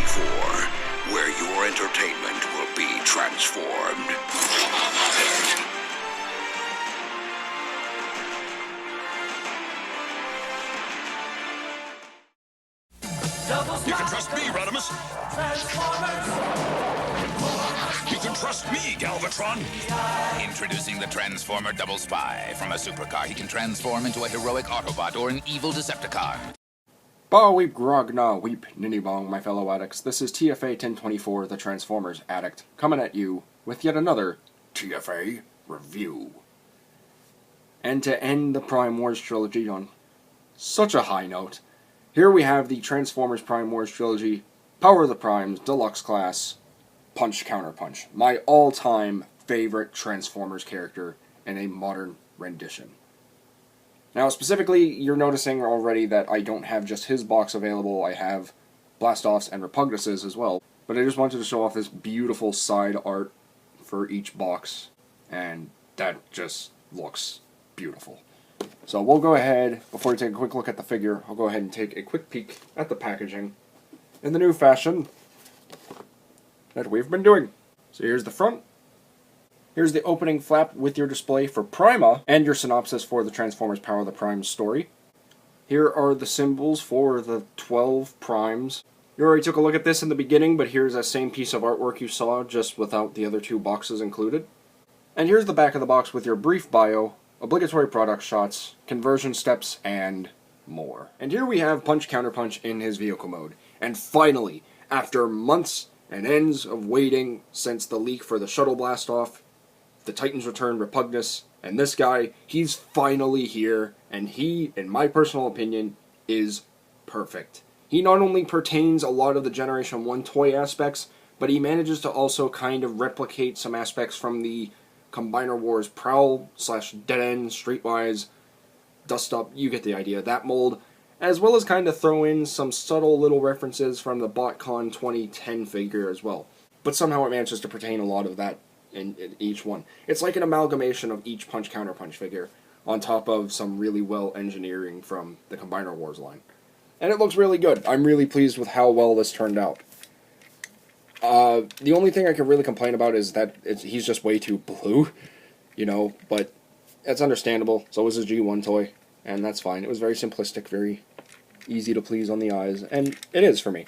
4, where your entertainment will be transformed. You can trust me, Rodimus. You can trust me, Galvatron. Introducing the Transformer Double Spy. From a supercar, he can transform into a heroic Autobot or an evil Decepticon. Ba weep grog na weep ninny bong, my fellow addicts. This is TFA 1024, the Transformers Addict, coming at you with yet another TFA review. And to end the Prime Wars trilogy on such a high note, here we have the Transformers Prime Wars trilogy, Power of the Primes, Deluxe Class, Punch Counterpunch. My all-time favorite Transformers character in a modern rendition. Now, specifically, you're noticing already that I don't have just his box available. I have Blastoffs and Repugnuses as well. But I just wanted to show off this beautiful side art for each box, and that just looks beautiful. So we'll go ahead, before we take a quick look at the figure, I'll go ahead and take a quick peek at the packaging in the new fashion that we've been doing. So here's the front. Here's the opening flap with your display for Prima and your synopsis for the Transformers Power of the Primes story. Here are the symbols for the 12 primes. You already took a look at this in the beginning, but here's that same piece of artwork you saw, just without the other two boxes included. And here's the back of the box with your brief bio, obligatory product shots, conversion steps, and more. And here we have Punch Counterpunch in his vehicle mode. And finally, after months and ends of waiting since the leak for the Shuttle Blastoff, the Titans Return Repugnus, and this guy, he's finally here, and he, in my personal opinion, is perfect. He not only pertains a lot of the Generation 1 toy aspects, but he manages to also kind of replicate some aspects from the Combiner Wars Prowl / Dead End, Streetwise, Dust Up, you get the idea, that mold, as well as kind of throw in some subtle little references from the BotCon 2010 figure as well. But somehow it manages to pertain a lot of that in each one. It's like an amalgamation of each Punch Counterpunch figure, on top of some really well engineering from the Combiner Wars line. And it looks really good. I'm really pleased with how well this turned out. The only thing I can really complain about is that he's just way too blue, you know, but that's understandable. So was his G1 toy, and that's fine. It was very simplistic, very easy to please on the eyes, and it is for me.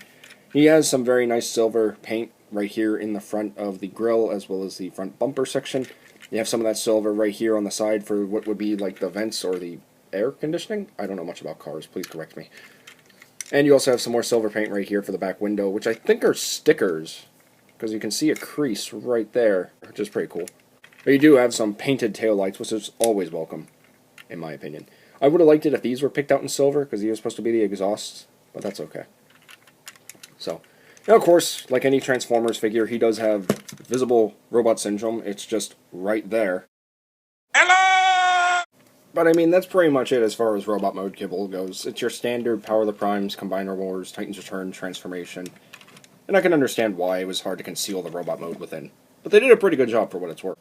He has some very nice silver paint right here in the front of the grille, as well as the front bumper section. You have some of that silver right here on the side for what would be like the vents or the air conditioning. I don't know much about cars, please correct me. And you also have some more silver paint right here for the back window, which I think are stickers, because you can see a crease right there, which is pretty cool. But you do have some painted taillights, which is always welcome, in my opinion. I would have liked it if these were picked out in silver, because these are supposed to be the exhausts, but that's okay. So, now of course, like any Transformers figure, he does have visible robot syndrome. It's just right there. Hello! But I mean, that's pretty much it as far as robot mode kibble goes. It's your standard Power of the Primes, Combiner Wars, Titans Return transformation. And I can understand why it was hard to conceal the robot mode within. But they did a pretty good job for what it's worth.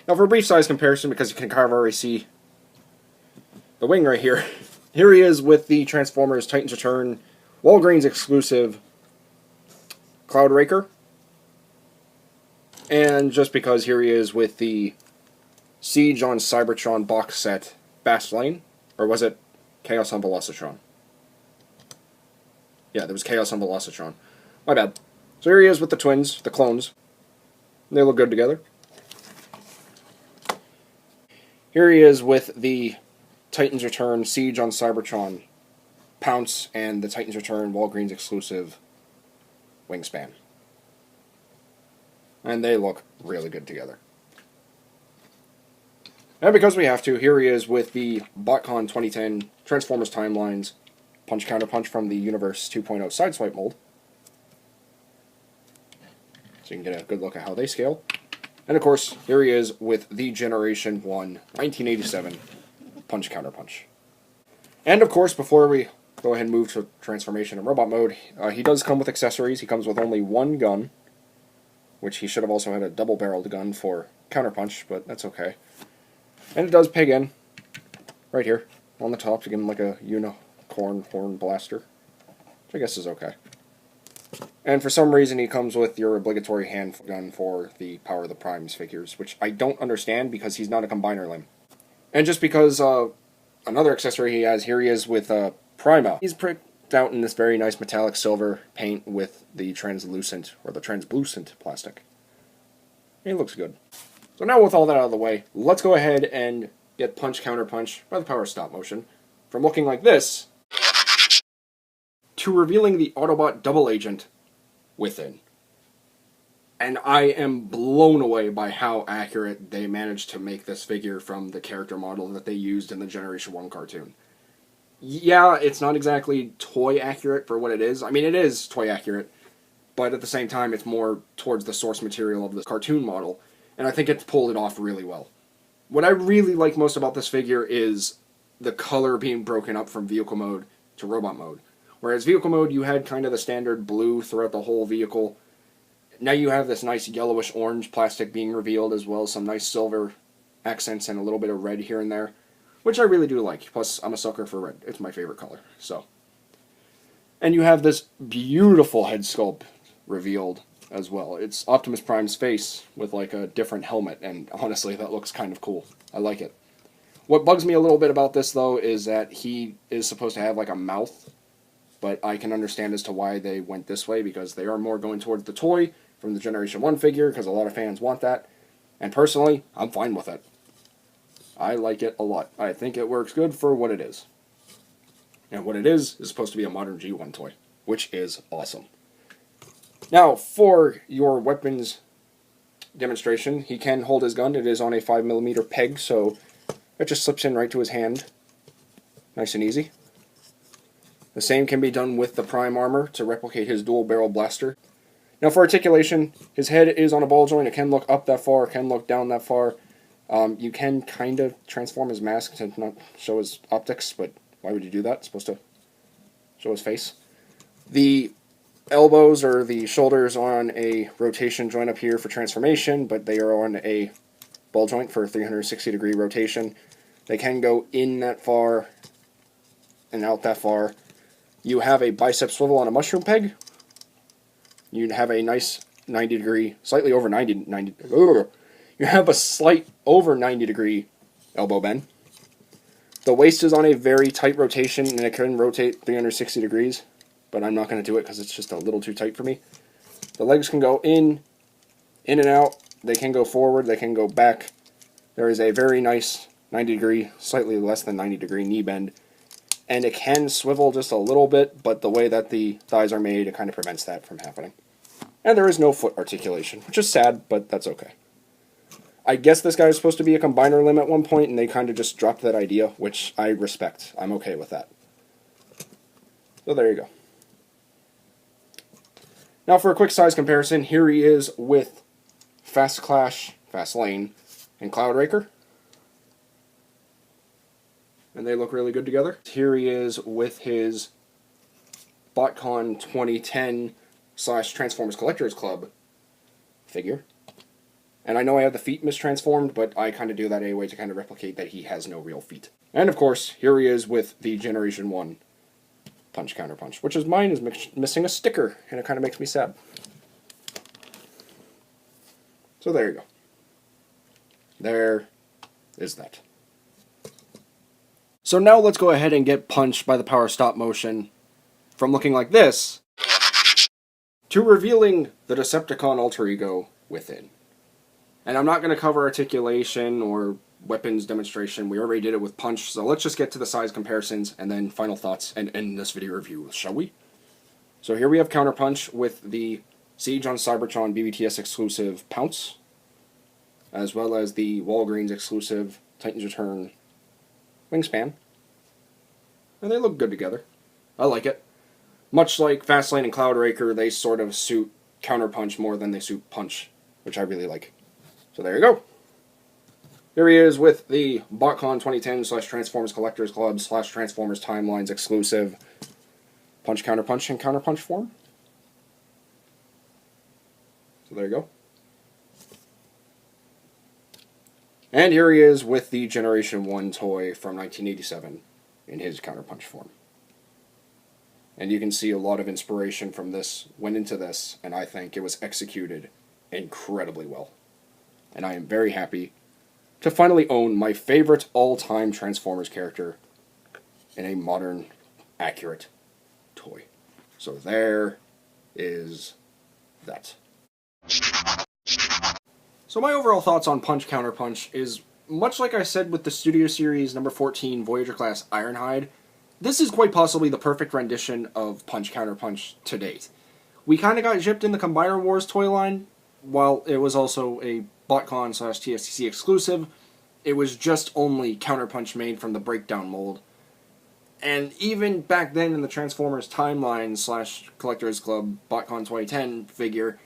Now for a brief size comparison, because you can kind of already see the wing right here. Here he is with the Transformers Titans Return Walgreens exclusive Cloud Raker. And just because here he is with the Siege on Cybertron box set Bastlane. Or was it Chaos on Velocitron? Yeah, there was Chaos on Velocitron. My bad. So here he is with the twins, the clones. They look good together. Here he is with the Titans Return Siege on Cybertron Pounce and the Titans Return Walgreens exclusive Wingspan. And they look really good together. And because we have to, here he is with the BotCon 2010 Transformers Timelines Punch Counterpunch from the Universe 2.0 Sideswipe mold. So you can get a good look at how they scale. And of course, here he is with the Generation 1 1987 Punch Counterpunch. And of course, before we go ahead and move to Transformation and Robot Mode, he does come with accessories. He comes with only one gun, which he should have also had a double-barreled gun for Counterpunch, but that's okay. And it does pig in, right here, on the top, to give him like a unicorn horn blaster, which I guess is okay. And for some reason he comes with your obligatory handgun for the Power of the Primes figures, which I don't understand because he's not a combiner limb. And just because another accessory he has, here he is with Prima. He's pricked out in this very nice metallic silver paint with the translucent plastic. He looks good. So now with all that out of the way, let's go ahead and get Punch Counterpunch by the power of stop motion from looking like this to revealing the Autobot double agent within. And I am blown away by how accurate they managed to make this figure from the character model that they used in the Generation 1 cartoon. Yeah, it's not exactly toy accurate for what it is. I mean, it is toy accurate, but at the same time, it's more towards the source material of the cartoon model, and I think it's pulled it off really well. What I really like most about this figure is the color being broken up from vehicle mode to robot mode. Whereas vehicle mode, you had kind of the standard blue throughout the whole vehicle. Now you have this nice yellowish-orange plastic being revealed, as well as some nice silver accents and a little bit of red here and there, which I really do like. Plus, I'm a sucker for red. It's my favorite color. So, and you have this beautiful head sculpt revealed as well. It's Optimus Prime's face with like a different helmet, and honestly, that looks kind of cool. I like it. What bugs me a little bit about this, though, is that he is supposed to have like a mouth, but I can understand as to why they went this way, because they are more going towards the toy from the Generation 1 figure, because a lot of fans want that. And personally, I'm fine with it. I like it a lot. I think it works good for what it is. And what it is supposed to be a modern G1 toy, which is awesome. Now, for your weapons demonstration, he can hold his gun. It is on a 5mm peg, so it just slips in right to his hand. Nice and easy. The same can be done with the Prime armor to replicate his dual barrel blaster. Now for articulation, his head is on a ball joint. It can look up that far, it can look down that far. You can kind of transform his mask to not show his optics, but why would you do that? It's supposed to show his face. The elbows or the shoulders are on a rotation joint up here for transformation, but they are on a ball joint for a 360-degree rotation. They can go in that far and out that far. You have a bicep swivel on a mushroom peg. You have a nice 90-degree, slightly over 90. You have a slight over 90-degree elbow bend. The waist is on a very tight rotation, and it can rotate 360 degrees, but I'm not going to do it because it's just a little too tight for me. The legs can go in and out. They can go forward. They can go back. There is a very nice 90-degree, slightly less than 90-degree knee bend. And it can swivel just a little bit, but the way that the thighs are made, it kind of prevents that from happening. And there is no foot articulation, which is sad, but that's okay. I guess this guy is supposed to be a combiner limb at one point, and they kind of just dropped that idea, which I respect. I'm okay with that. So there you go. Now for a quick size comparison, here he is with Fastlane, and Cloudraker. And they look really good together. Here he is with his BotCon 2010 / Transformers Collectors Club figure. And I know I have the feet mistransformed, but I kind of do that anyway to kind of replicate that he has no real feet. And of course, here he is with the Generation 1 Punch Counterpunch, which is mine is missing a sticker, and it kind of makes me sad. So there you go. There is that. So now let's go ahead and get Punch by the power of stop motion from looking like this to revealing the Decepticon alter ego within. And I'm not going to cover articulation or weapons demonstration. We already did it with Punch, so let's just get to the size comparisons and then final thoughts and end this video review, shall we? So here we have Counterpunch with the Siege on Cybertron BBTS exclusive Pounce, as well as the Walgreens exclusive Titans Return Wingspan. And they look good together. I like it. Much like Fastlane and Cloudraker, they sort of suit Counterpunch more than they suit Punch, which I really like. So there you go. Here he is with the BotCon 2010 / Transformers Collectors Club / Transformers Timelines exclusive Punch Counterpunch in Counterpunch form. So there you go. And here he is with the Generation 1 toy from 1987 in his Counterpunch form. And you can see a lot of inspiration from this went into this, and I think it was executed incredibly well. And I am very happy to finally own my favorite all-time Transformers character in a modern, accurate toy. So there is that. So my overall thoughts on Punch Counterpunch is, much like I said with the Studio Series number 14 Voyager class Ironhide, this is quite possibly the perfect rendition of Punch Counterpunch to date. We kind of got gypped in the Combiner Wars toy line, while it was also a BotCon/TSTC exclusive. It was just only Counterpunch made from the breakdown mold. And even back then in the Transformers Timeline/Collectors Club BotCon 2010 figure,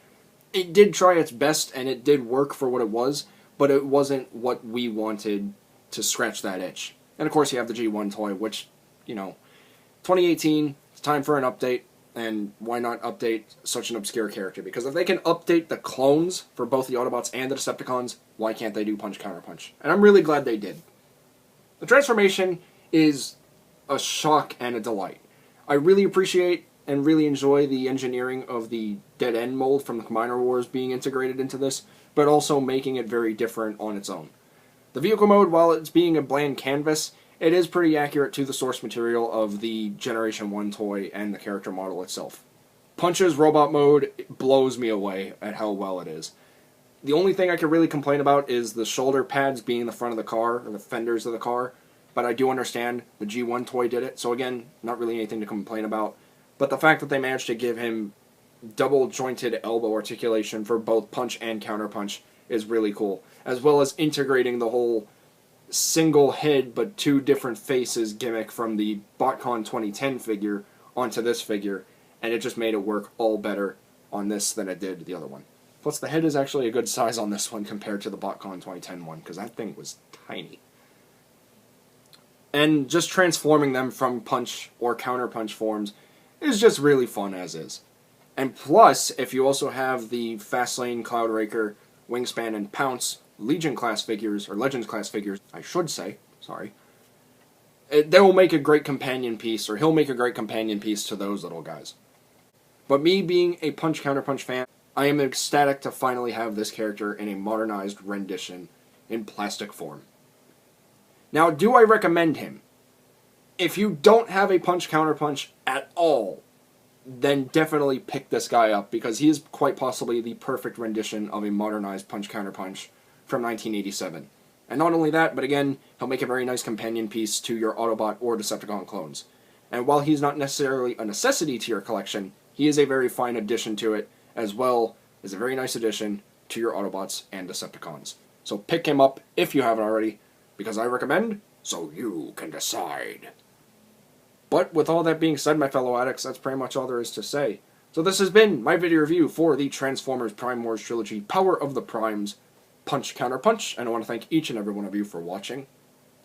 it did try its best and it did work for what it was, but it wasn't what we wanted to scratch that itch. And of course you have the G1 toy, which, 2018, it's time for an update, and why not update such an obscure character? Because if they can update the clones for both the Autobots and the Decepticons, why can't they do Punch Counterpunch? And I'm really glad they did. The transformation is a shock and a delight. I really appreciate and really enjoy the engineering of the Dead End mold from the Combiner Wars being integrated into this, but also making it very different on its own. The vehicle mode, while it's being a bland canvas, it is pretty accurate to the source material of the Generation 1 toy and the character model itself. Punch's robot mode blows me away at how well it is. The only thing I can really complain about is the shoulder pads being the front of the car, or the fenders of the car, but I do understand the G1 toy did it, so again, not really anything to complain about. But the fact that they managed to give him double jointed elbow articulation for both Punch and Counterpunch is really cool, as well as integrating the whole single head but two different faces gimmick from the BotCon 2010 figure onto this figure, and it just made it work all better on this than it did the other one. Plus the head is actually a good size on this one compared to the BotCon 2010 one, because that thing was tiny. And just transforming them from Punch or Counterpunch forms is just really fun as is. And plus, if you also have the Fastlane, Cloudraker, Wingspan, and Pounce Legion class figures, or Legends class figures, I should say, sorry, they will make a great companion piece, or he'll make a great companion piece to those little guys. But me being a Punch Counterpunch fan, I am ecstatic to finally have this character in a modernized rendition in plastic form. Now, do I recommend him? If you don't have a Punch Counterpunch at all, then definitely pick this guy up, because he is quite possibly the perfect rendition of a modernized Punch Counterpunch from 1987. And not only that, but again, he'll make a very nice companion piece to your Autobot or Decepticon clones. And while he's not necessarily a necessity to your collection, he is a very fine addition to it, as well as a very nice addition to your Autobots and Decepticons. So pick him up if you haven't already, because I recommend, so you can decide. But with all that being said, my fellow addicts, that's pretty much all there is to say. So this has been my video review for the Transformers Prime Wars Trilogy Power of the Primes Punch Counterpunch, and I want to thank each and every one of you for watching.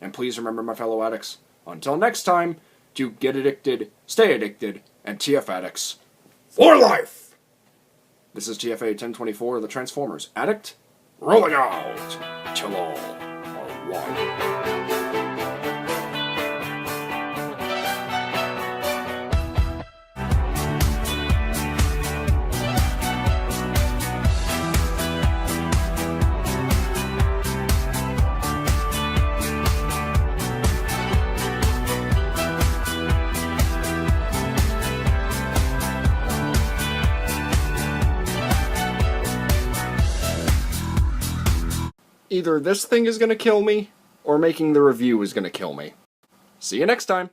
And please remember, my fellow addicts, until next time, to get addicted, stay addicted, and TF addicts for life! This is TFA 1024, the Transformers Addict, rolling out till all are one. Either this thing is going to kill me, or making the review is going to kill me. See you next time!